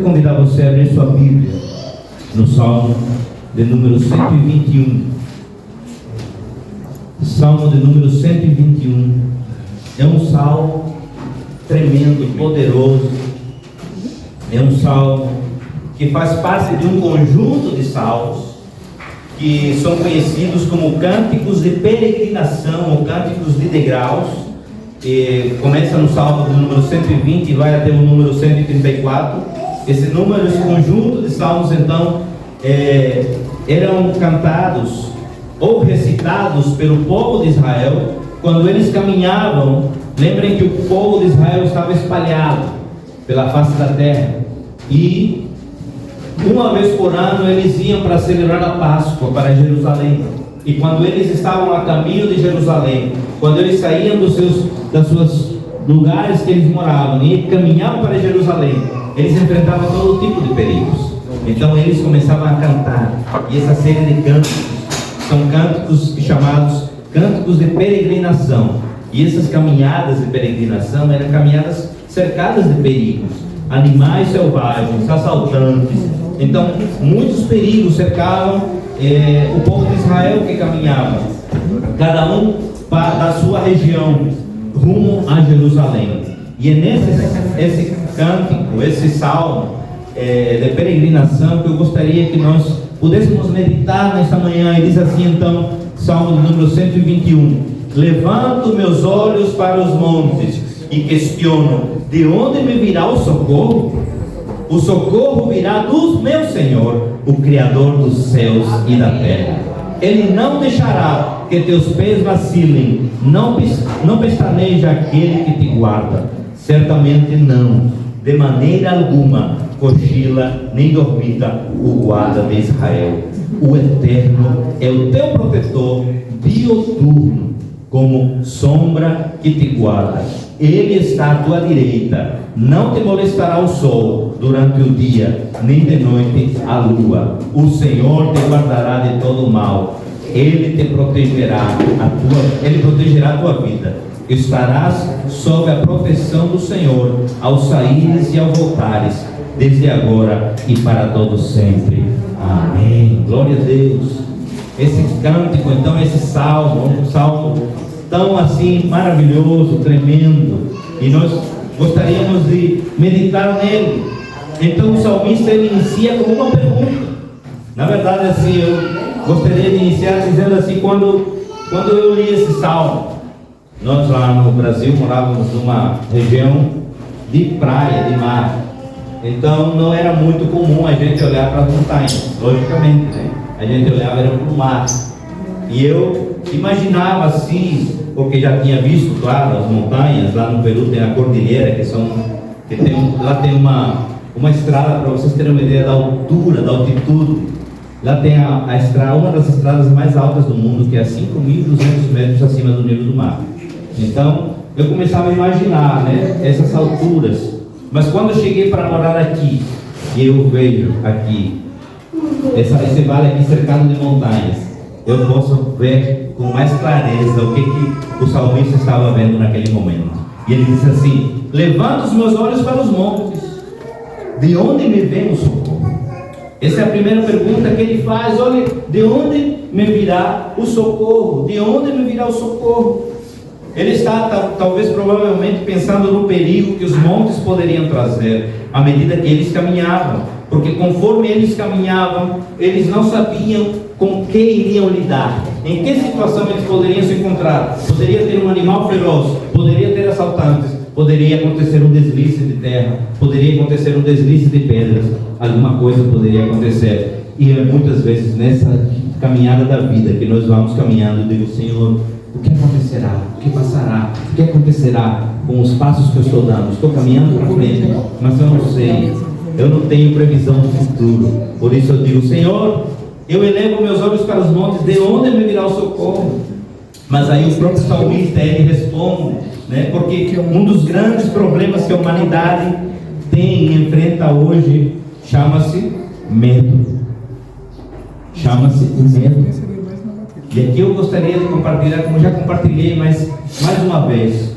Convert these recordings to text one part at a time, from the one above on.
Vou convidar você a abrir sua Bíblia no Salmo de número 121. Salmo de número 121 é um salmo tremendo e poderoso. É um salmo que faz parte de um conjunto de salmos que são conhecidos como cânticos de peregrinação ou cânticos de degraus. E começa no salmo do número 120 e vai até o número 134. Esse conjunto de salmos, então, eram cantados ou recitados pelo povo de Israel quando eles caminhavam. Lembrem que o povo de Israel estava espalhado pela face da terra, e uma vez por ano eles iam para celebrar a Páscoa para Jerusalém. E quando eles estavam a caminho de Jerusalém, quando eles saíam dos seus lugares que eles moravam e caminhavam para Jerusalém, eles enfrentavam todo tipo de perigos. Então eles começavam a cantar, e essa série de cânticos são cânticos chamados cânticos de peregrinação. E essas caminhadas de peregrinação eram caminhadas cercadas de perigos, animais selvagens, assaltantes. Então muitos perigos cercavam o povo de Israel que caminhava, cada um da sua região, rumo a Jerusalém. E é esse cântico, esse salmo de peregrinação que eu gostaria que nós pudéssemos meditar nesta manhã. E diz assim, então, salmo número 121: levanto meus olhos para os montes e questiono: de onde me virá o socorro? O socorro virá do meu Senhor, o Criador dos céus e da terra. Ele não deixará que teus pés vacilem, não pestaneja aquele que te guarda. Certamente não, de maneira alguma cochila nem dormita o guarda de Israel. O Eterno é o teu protetor dioturno, como sombra que te guarda. Ele está à tua direita, não te molestará o sol durante o dia, nem de noite a lua. O Senhor te guardará de todo mal, Ele protegerá a tua vida. Estarás sob a proteção do Senhor, ao saíres e ao voltares, desde agora e para todos sempre. Amém. Glória a Deus. Esse cântico, então, esse salmo, um salmo tão assim maravilhoso, tremendo, e nós gostaríamos de meditar nele. Então o salmista, ele inicia com uma pergunta. Na verdade, assim, eu gostaria de iniciar dizendo assim: quando eu li esse salmo, nós lá no Brasil morávamos numa região de praia, de mar. Então não era muito comum a gente olhar para as montanhas, logicamente, né? A gente olhava para o mar. E eu imaginava assim, porque já tinha visto, claro, as montanhas. Lá no Peru tem a cordilheira, lá tem uma estrada, para vocês terem uma ideia da altura, da altitude. Lá tem a estrada, uma das estradas mais altas do mundo, que é a 5.200 metros acima do nível do mar. Então eu começava a imaginar, né, essas alturas. Mas quando eu cheguei para morar aqui, e eu vejo aqui esse vale aqui cercado de montanhas, eu posso ver com mais clareza o que o salmista estava vendo naquele momento. E ele disse assim: levanto os meus olhos para os montes, de onde me vem o socorro? Essa é a primeira pergunta que ele faz. Olha, de onde me virá o socorro? De onde me virá o socorro? Ele está talvez, provavelmente, pensando no perigo que os montes poderiam trazer à medida que eles caminhavam, porque conforme eles caminhavam, eles não sabiam com que iriam lidar, em que situação eles poderiam se encontrar. Poderia ter um animal feroz, poderia ter assaltantes, poderia acontecer um deslize de terra, poderia acontecer um deslize de pedras, alguma coisa poderia acontecer. E é muitas vezes nessa caminhada da vida que nós vamos caminhando, eu digo: Senhor, o que acontecerá? O que passará? O que acontecerá com os passos que eu estou dando? Estou caminhando para frente, mas eu não sei, eu não tenho previsão do futuro. Por isso eu digo: Senhor, eu elevo meus olhos para os montes, de onde me virá o socorro? Mas aí o próprio salmista, ele responde, né? Porque um dos grandes problemas que a humanidade tem e enfrenta hoje chama-se medo. Chama-se medo. E aqui eu gostaria de compartilhar, como já compartilhei, mas mais uma vez,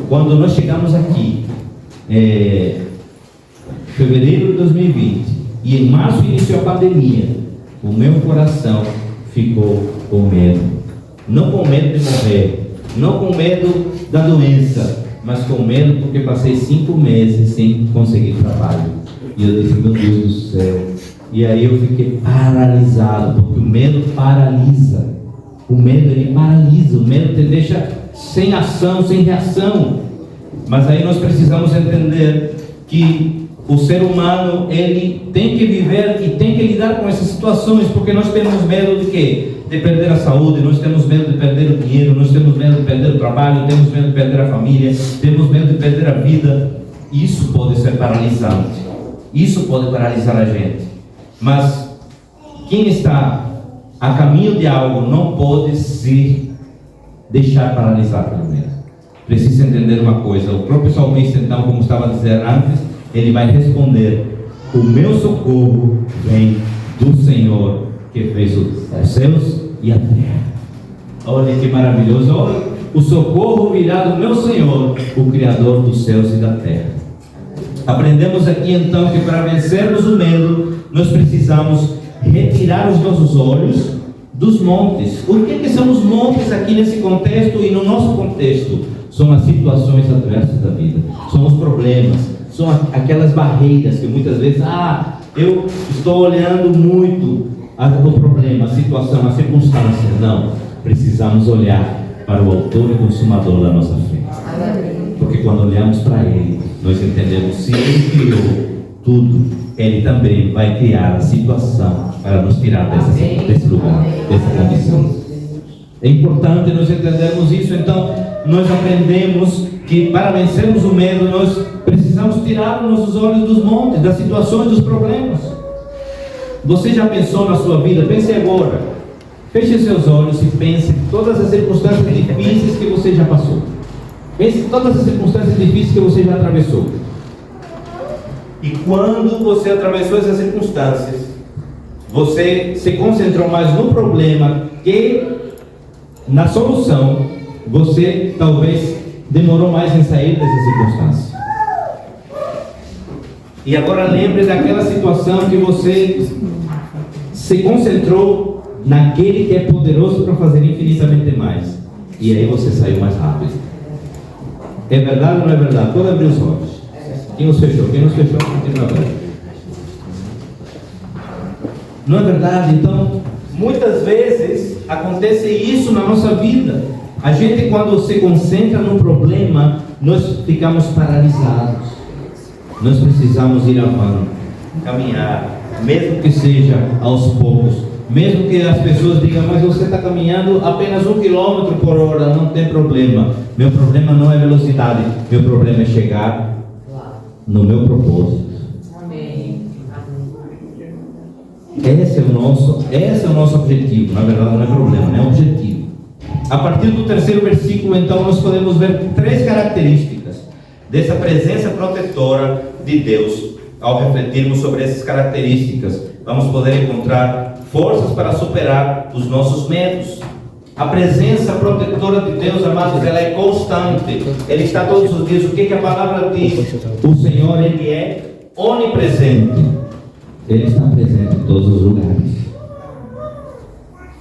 quando nós chegamos aqui, fevereiro de 2020, e em março iniciou a pandemia, o meu coração ficou com medo. Não com medo de morrer, não com medo da doença, mas com medo porque passei 5 meses sem conseguir trabalho. E eu disse, meu Deus do céu. E aí eu fiquei paralisado, porque o medo paralisa. O medo, ele paralisa. O medo te deixa sem ação, sem reação. Mas aí nós precisamos entender que o ser humano, ele tem que viver e tem que lidar com essas situações, porque nós temos medo de quê? De perder a saúde, nós temos medo de perder o dinheiro, nós temos medo de perder o trabalho, temos medo de perder a família, temos medo de perder a vida. Isso pode ser paralisante, isso pode paralisar a gente. Mas quem está a caminho de algo não pode se deixar paralisar pelo medo. Precisa entender uma coisa, o próprio salmista, então, como estava a dizer antes, ele vai responder: o meu socorro vem do Senhor que fez os céus e a terra. Olha que maravilhoso. Olha, o socorro virá do meu Senhor, o Criador dos céus e da terra. Aprendemos aqui então que para vencermos o medo, nós precisamos retirar os nossos olhos dos montes. O que são os montes aqui nesse contexto e no nosso contexto? São as situações adversas da vida, são os problemas, são aquelas barreiras que muitas vezes, eu estou olhando muito o problema, a situação, a circunstância. Não, precisamos olhar para o autor e consumador da nossa fé. Porque quando olhamos para Ele, nós entendemos, se Ele criou tudo, Ele também vai criar a situação para nos tirar desse lugar, dessa condição. É importante nós entendermos isso. Então, nós aprendemos que para vencermos o medo, nós precisamos tirar os nossos olhos dos montes, das situações, dos problemas. Você já pensou na sua vida? Pense agora. Feche seus olhos e pense em todas as circunstâncias difíceis que você já passou. Pense em todas as circunstâncias difíceis que você já atravessou. E quando você atravessou essas circunstâncias, você se concentrou mais no problema que na solução. Você talvez demorou mais em sair dessa circunstância. E agora lembre daquela situação que você se concentrou naquele que é poderoso para fazer infinitamente mais. E aí você saiu mais rápido. É verdade ou não é verdade? Pode abrir os olhos. Quem nos fechou? Quem nos fechou? Continua aberto. Não é verdade? Então, muitas vezes acontece isso na nossa vida. A gente, quando se concentra no problema, nós ficamos paralisados. Nós precisamos ir avante, caminhar, mesmo que seja aos poucos, mesmo que as pessoas digam, mas você está caminhando apenas 1 km por hora, não tem problema. Meu problema não é velocidade, meu problema é chegar no meu propósito. Esse é o nosso objetivo. Na verdade não é problema, não é objetivo. A partir do 3º versículo, então, nós podemos ver 3 características dessa presença protetora de Deus. Ao refletirmos sobre essas características, vamos poder encontrar forças para superar os nossos medos. A presença protetora de Deus, amados, ela é constante. Ele está todos os dias. O que a palavra diz? O Senhor, Ele é onipresente. Ele está presente em todos os lugares.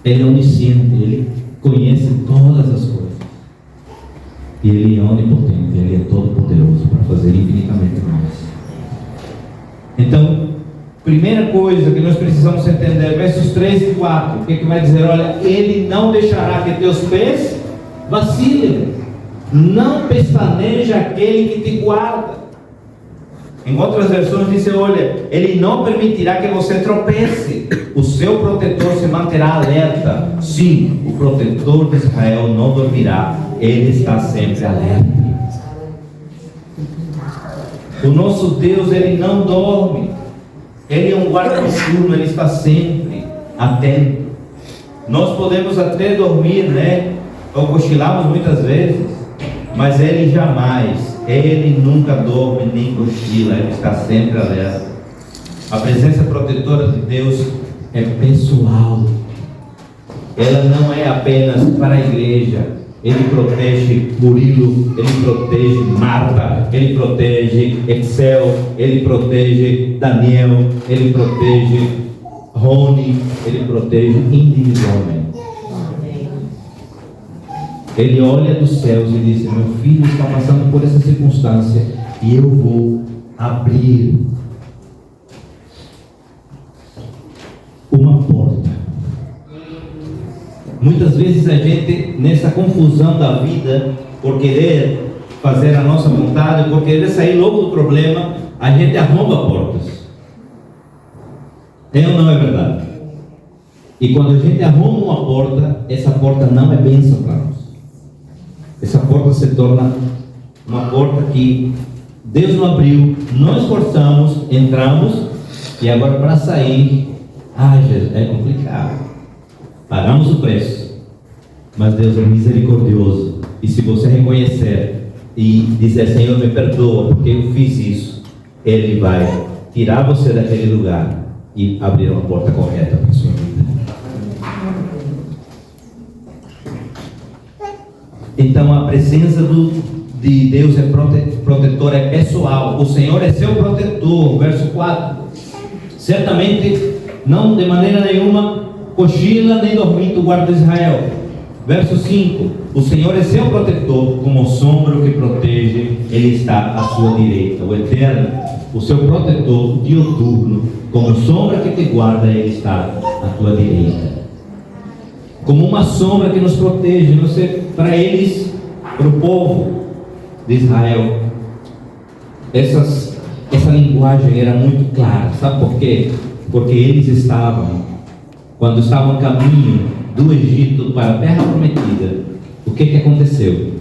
Ele é onisciente, Ele conhece todas as coisas. E Ele é onipotente, Ele é todo poderoso para fazer infinitamente mais. Então, primeira coisa que nós precisamos entender, versos 3 e 4, o que vai dizer? Olha, Ele não deixará que teus pés vacilem, não pestaneja aquele que te guarda. Em outras versões diz, olha, Ele não permitirá que você tropece, o seu protetor se manterá alerta. Sim, o protetor de Israel não dormirá, Ele está sempre alerta. O nosso Deus, Ele não dorme, Ele é um guarda noturno, Ele está sempre atento. Nós podemos até dormir, ou cochilamos muitas vezes, mas Ele jamais, Ele nunca dorme nem cochila, Ele está sempre alerta. A presença protetora de Deus é pessoal. Ela não é apenas para a igreja, Ele protege Murilo, Ele protege Marta, Ele protege Excel, Ele protege Daniel, Ele protege Rony, Ele protege individualmente. Ele olha dos céus e diz: meu filho está passando por essa circunstância e eu vou abrir uma porta. Muitas vezes a gente, nessa confusão da vida, por querer fazer a nossa vontade, por querer sair logo do problema, a gente arromba portas. É ou não é verdade? E quando a gente arruma uma porta, essa porta não é bênção para nós. Essa porta se torna uma porta que Deus não abriu, nós forçamos, entramos, e agora para sair, Jesus, é complicado. Pagamos o preço, mas Deus é misericordioso, e se você reconhecer e dizer: Senhor, me perdoa porque eu fiz isso, Ele vai tirar você daquele lugar e abrir uma porta correta para a sua vida. Então a presença de Deus é protetora, é pessoal. O Senhor é seu protetor. Verso 4: certamente não de maneira nenhuma cochila nem dormir tu guarda Israel. Verso 5: o Senhor é seu protetor, como o sombro que protege, Ele está à sua direita. O Eterno, o seu protetor dioturno, como sombra que te guarda, Ele está à tua direita. Como uma sombra que nos protege. Para eles, para o povo de Israel, essa linguagem era muito clara. Sabe por quê? Porque eles quando estavam a caminho do Egito para a terra prometida, o que aconteceu?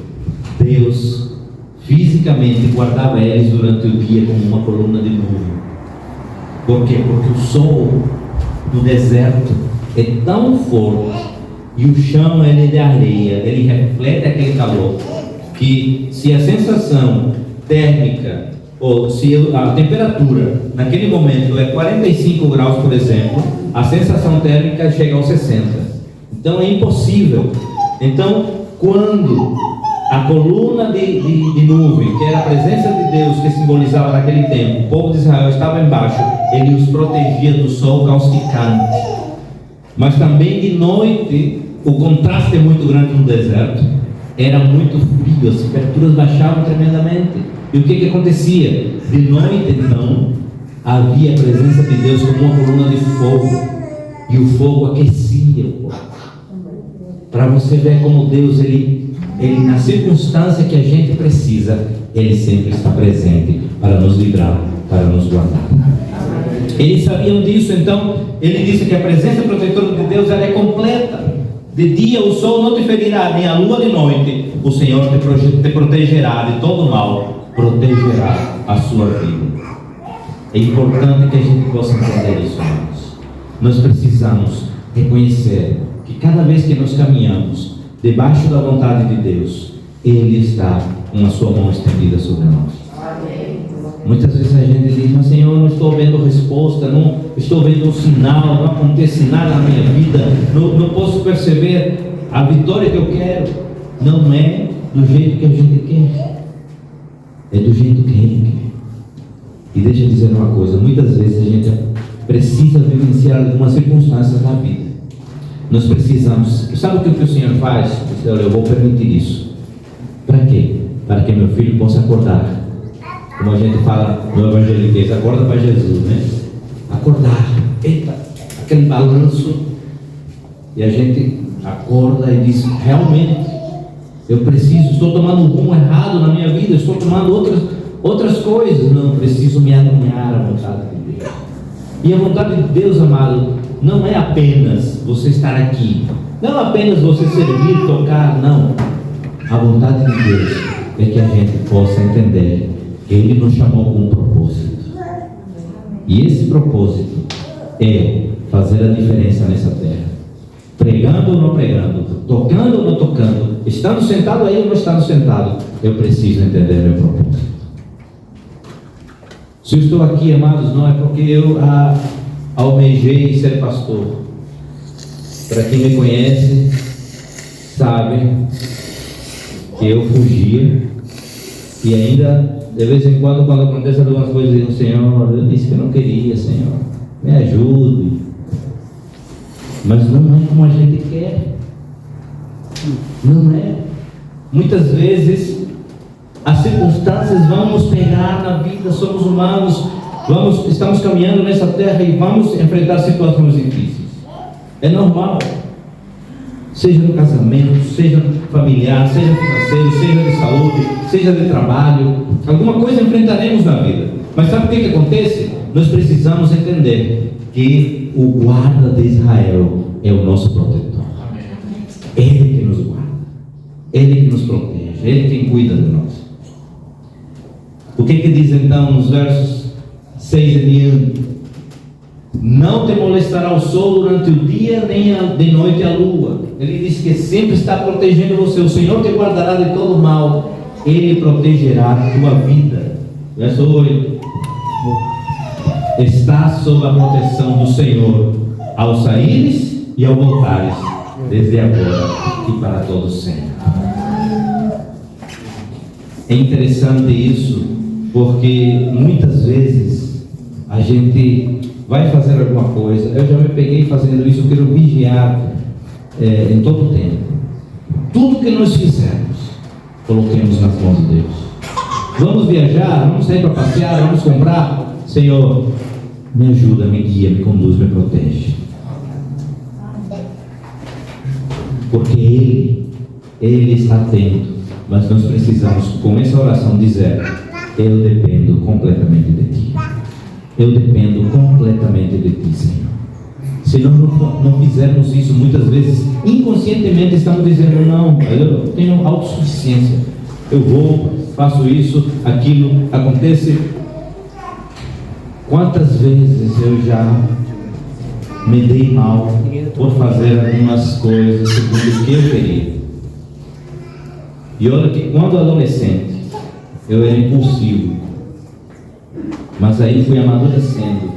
Deus fisicamente guardava eles durante o dia como uma coluna de nuvem. Por quê? Porque o sol no deserto é tão forte e o chão ele é de areia, ele reflete aquele calor, que se a sensação térmica, ou se a temperatura naquele momento é 45 graus, por exemplo, a sensação térmica chega aos 60. Então é impossível. Então, quando a coluna de nuvem, que era a presença de Deus que simbolizava naquele tempo, o povo de Israel estava embaixo, ele os protegia do sol causticante. Mas também de noite, o contraste é muito grande no deserto, era muito frio, as temperaturas baixavam tremendamente. E o que acontecia? De noite, então, havia a presença de Deus como uma coluna de fogo, e o fogo aquecia o povo. Para você ver como Deus, ele na circunstância que a gente precisa, Ele sempre está presente para nos livrar, para nos guardar. Eles sabiam disso, então Ele disse que a presença protetora de Deus ela é completa. De dia o sol não te ferirá, nem a lua de noite. O Senhor te protegerá de todo mal, protegerá a sua vida. É importante que a gente possa entender isso, irmãos. Nós precisamos reconhecer que cada vez que nós caminhamos debaixo da vontade de Deus, Ele está com a sua mão estendida sobre nós. Muitas vezes a gente diz: mas Senhor, não estou vendo resposta, não estou vendo um sinal, não acontece nada na minha vida, não posso perceber a vitória que eu quero. Não é do jeito que a gente quer, é do jeito que Ele quer. E deixa eu dizer uma coisa: muitas vezes a gente precisa vivenciar algumas circunstâncias na vida. Nós precisamos, sabe o que o Senhor faz? Diz: olha, eu vou permitir isso. Para quê? Para que meu filho possa acordar. Como a gente fala no evangeliquez, acorda para Jesus, né? Acordar, eita, aquele balanço, e a gente acorda e diz: realmente, eu preciso, estou tomando um rumo errado na minha vida, estou tomando outras coisas, não, preciso me alinhar à vontade de Deus. E a vontade de Deus, amado, não é apenas você estar aqui, não é apenas você servir, tocar, não. A vontade de Deus é que a gente possa entender que Ele nos chamou com um propósito. E esse propósito é fazer a diferença nessa terra. Pregando ou não pregando, tocando ou não tocando, estando sentado aí ou não estando sentado, eu preciso entender meu propósito. Se eu estou aqui, amados, não é porque eu almejei ser pastor. Para quem me conhece, sabe que eu fugia, e ainda de vez em quando acontece algumas coisas, eu digo: Senhor, eu disse que eu não queria, Senhor, me ajude. Mas não é como a gente quer, não é. Muitas vezes as circunstâncias vão nos pegar na vida, somos humanos, estamos caminhando nessa terra e vamos enfrentar situações difíceis. É normal, seja no casamento, seja familiar, seja financeiro, seja de saúde, seja de trabalho, alguma coisa enfrentaremos na vida. Mas sabe o que acontece? Nós precisamos entender que o guarda de Israel é o nosso protetor. Ele que nos guarda, Ele que nos protege, Ele quem cuida de nós. O que diz então nos versos 6 em diante? Não te molestará o sol durante o dia, nem de noite a lua. Ele diz que sempre está protegendo você. O Senhor te guardará de todo mal, Ele protegerá a tua vida. Verso 8: está sob a proteção do Senhor ao saíres e ao voltares, desde agora e para todos sempre. É interessante isso, porque muitas vezes a gente vai fazer alguma coisa. Eu já me peguei fazendo isso, eu quero vigiar em todo o tempo. Tudo que nós fizermos, coloquemos nas mãos de Deus. Vamos viajar, vamos sair para passear, vamos comprar. Senhor, me ajuda, me guia, me conduz, me protege. Porque Ele está atento. Mas nós precisamos, com essa oração, dizer: eu dependo completamente de Ti. Eu dependo completamente de Ti, Senhor. Se nós não fizermos isso, muitas vezes, inconscientemente estamos dizendo: não, eu tenho autossuficiência. Eu vou, faço isso, aquilo, acontece. Quantas vezes eu já me dei mal por fazer algumas coisas segundo o que eu queria. E olha que quando adolescente eu era impulsivo, mas aí fui amadurecendo,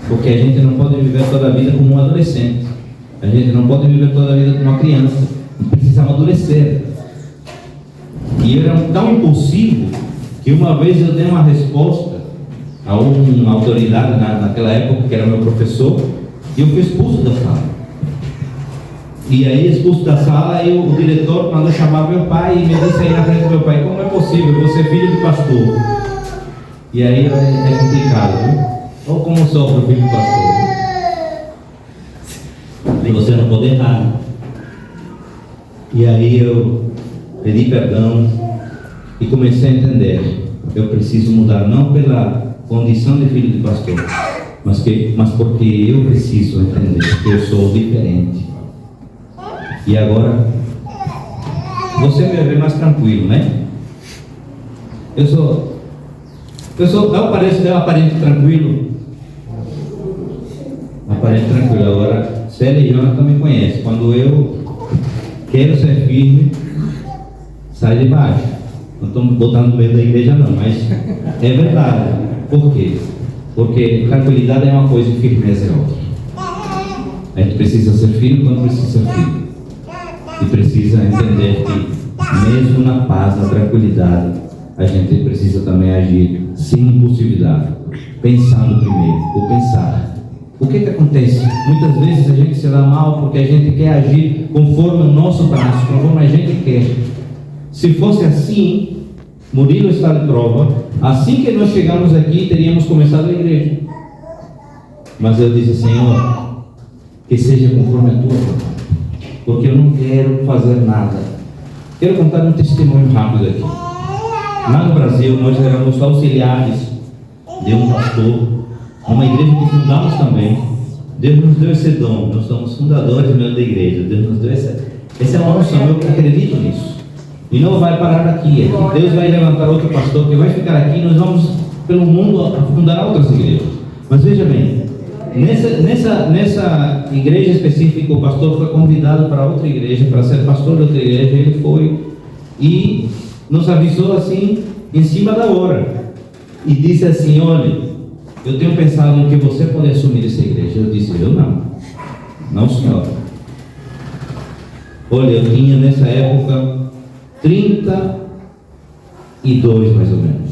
porque a gente não pode viver toda a vida como um adolescente, a gente não pode viver toda a vida como uma criança, a gente precisa amadurecer. E eu era tão impulsivo que uma vez eu dei uma resposta a uma autoridade naquela época, que era meu professor, e eu fui expulso da sala. E aí, expulso da sala, o diretor mandou chamar meu pai e me disse aí na frente do meu pai: como é possível, você é filho de pastor? E aí é complicado, viu? Ou como sofre o filho do pastor, e você não pode errar. E aí eu pedi perdão e comecei a entender: eu preciso mudar, não pela condição de filho de pastor, mas porque eu preciso entender que eu sou diferente. E agora você me vê mais tranquilo, né? Eu aparento tranquilo. Aparento tranquilo. Agora Célia e Jonathan me conhecem. Quando eu quero ser firme, sai de baixo. Não estou botando medo da igreja não, mas é verdade. Por quê? Porque tranquilidade é uma coisa e firmeza é outra. A gente precisa ser firme quando precisa ser firme. E precisa entender que mesmo na paz, na tranquilidade, a gente precisa também agir sem impulsividade, pensando primeiro, ou pensar. O que acontece? Muitas vezes a gente se dá mal porque a gente quer agir conforme o nosso braço, conforme a gente quer. Se fosse assim, Murilo está de prova, assim que nós chegamos aqui, teríamos começado a igreja. Mas eu disse: Senhor, que seja conforme a tua vontade, porque eu não quero fazer nada. Quero contar um testemunho rápido aqui. Lá no Brasil, nós éramos auxiliares de um pastor, uma igreja que fundamos também. Deus nos deu esse dom, nós somos fundadores da igreja. Deus nos deu essa é uma unção, eu acredito nisso. E não vai parar aqui. Deus vai levantar outro pastor que vai ficar aqui e nós vamos pelo mundo fundar outras igrejas. Mas veja bem, nessa igreja específica, o pastor foi convidado para outra igreja, para ser pastor de outra igreja. Ele foi e nos avisou assim, em cima da hora, e disse assim: olha, eu tenho pensado em que você pode assumir essa igreja. Eu disse: eu não senhor. Olha, eu tinha nessa época 32 mais ou menos.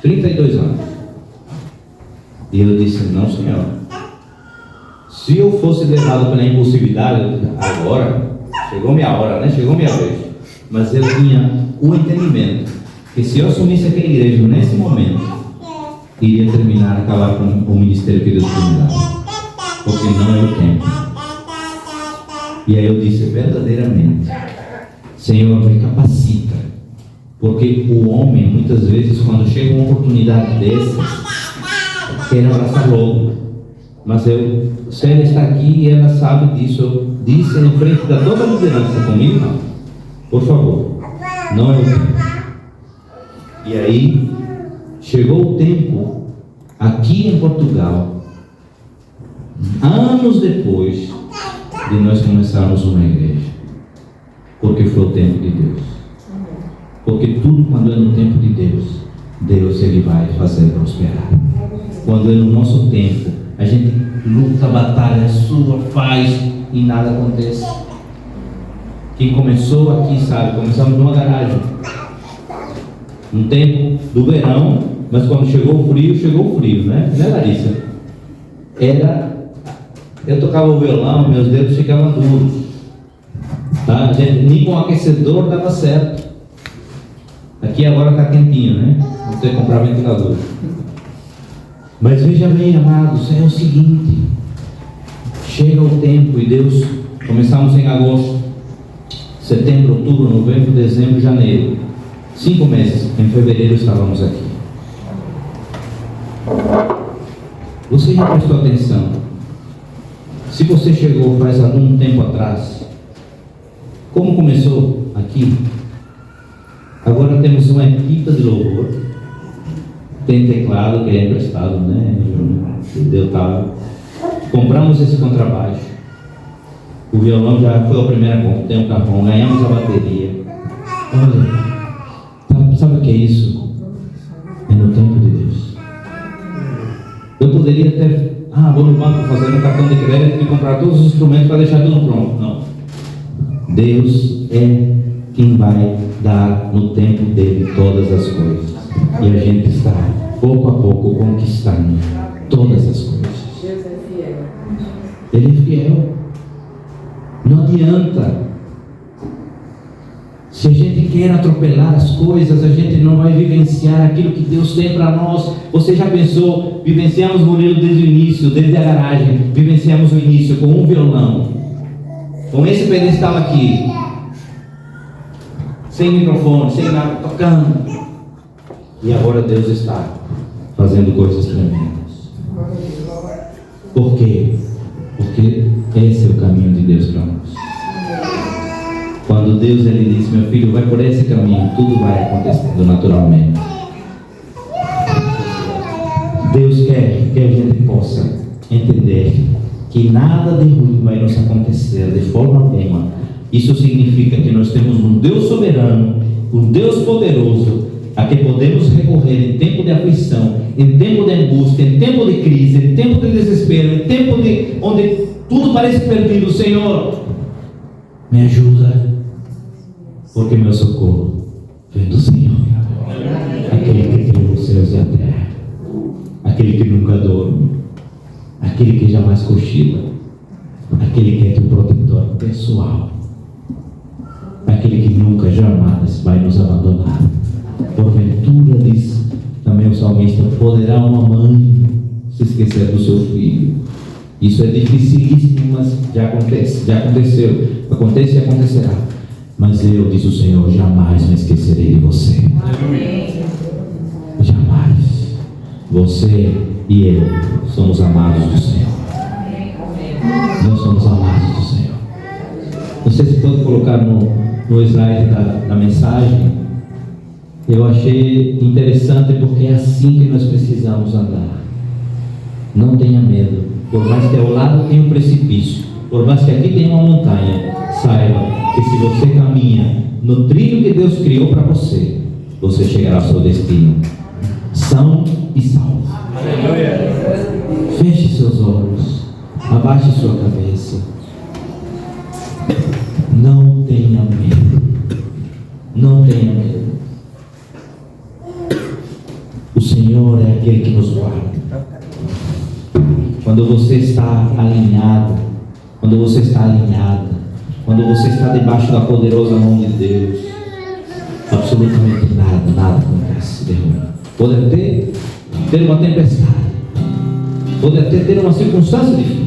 32 anos. E eu disse: não, Senhor. Se eu fosse levado pela impulsividade, agora, chegou minha hora, né? Chegou minha vez. Mas eu tinha o entendimento que se eu assumisse aquela igreja nesse momento, iria terminar, acabar com o ministério que Deus tinha me dado. Porque não é o tempo. E aí eu disse verdadeiramente: Senhor, me capacita. Porque o homem, muitas vezes, quando chega uma oportunidade dessas, quer abraçar logo. Mas se ela está aqui e ela sabe disso, eu disse em frente da toda a liderança comigo: não, por favor, não é o tempo. E aí chegou o tempo aqui em Portugal, anos depois de nós começarmos uma igreja, porque foi o tempo de Deus. Porque tudo, quando é no tempo de Deus, Deus ele vai fazer prosperar. Quando é no nosso tempo, a gente luta, batalha, sua, faz e nada acontece. Quem começou aqui sabe, começamos numa garagem, um tempo do verão, mas quando chegou o frio, né? Né, Larissa? Eu tocava o violão, meus dedos ficavam duros, tá? Nem com o aquecedor dava certo. Aqui agora está quentinho, né? Vou ter que comprar ventilador. Mas veja bem, amados, é o seguinte: chega o tempo e Deus, começamos em agosto, setembro, outubro, novembro, dezembro, janeiro, 5 meses. Em fevereiro estávamos aqui. Você já prestou atenção? Se você chegou faz algum tempo atrás, como começou aqui? Agora temos uma equipe de louvor, tem teclado que é emprestado, né? Compramos esse contrabaixo, o violão já foi a primeira compra, tem um carvão, ganhamos a bateria. Olha, sabe o que é isso? É no tempo de Deus. Eu poderia ter, vou no banco fazer um cartão de crédito e comprar todos os instrumentos para deixar tudo pronto. Não. Deus é quem vai dar no tempo dele todas as coisas. E a gente está, pouco a pouco, conquistando todas as coisas. Deus é fiel. Ele é fiel. Não adianta. Se a gente quer atropelar as coisas, a gente não vai vivenciar aquilo que Deus tem para nós. Você já pensou? Vivenciamos o Murilo desde o início, desde a garagem. Vivenciamos o início com um violão, com esse pedestal aqui, sem microfone, sem nada, tocando. E agora Deus está fazendo coisas tremendas. Por quê? Porque esse é o caminho de Deus para nós. Quando Deus ele diz: meu filho, vai por esse caminho, tudo vai acontecendo naturalmente. Deus quer que a gente possa entender que nada de ruim vai nos acontecer de forma alguma. Isso significa que nós temos um Deus soberano, um Deus poderoso, a quem podemos recorrer em tempo de aflição, em tempo de angústia, em tempo de crise, em tempo de desespero, em tempo onde tudo parece perdido. Senhor, me ajuda, porque meu socorro vem do Senhor, aquele que criou os céus e a terra, aquele que nunca dorme, aquele que jamais cochila, aquele que é teu protetor pessoal, aquele que nunca, jamais vai nos abandonar. Porventura, diz também o salmista, poderá uma mãe se esquecer do seu filho? Isso é dificilíssimo, mas já acontece, já aconteceu, acontece e acontecerá. Mas eu, diz o Senhor, jamais me esquecerei de você. Jamais. Você e eu somos amados do Senhor. Nós somos amados do Senhor. Não sei se pode colocar no slide da mensagem. Eu achei interessante porque é assim que nós precisamos andar. Não tenha medo. Por mais que ao lado tenha um precipício, por mais que aqui tenha uma montanha, saiba que se você caminha no trilho que Deus criou para você, você chegará ao seu destino são e salvo. Feche seus olhos, abaixe sua cabeça. Não tenha medo. Não tenha você está alinhado, quando você está alinhada, quando você está debaixo da poderosa mão de Deus, absolutamente nada acontece de ruim. Pode ter uma tempestade, pode até ter uma circunstância difícil,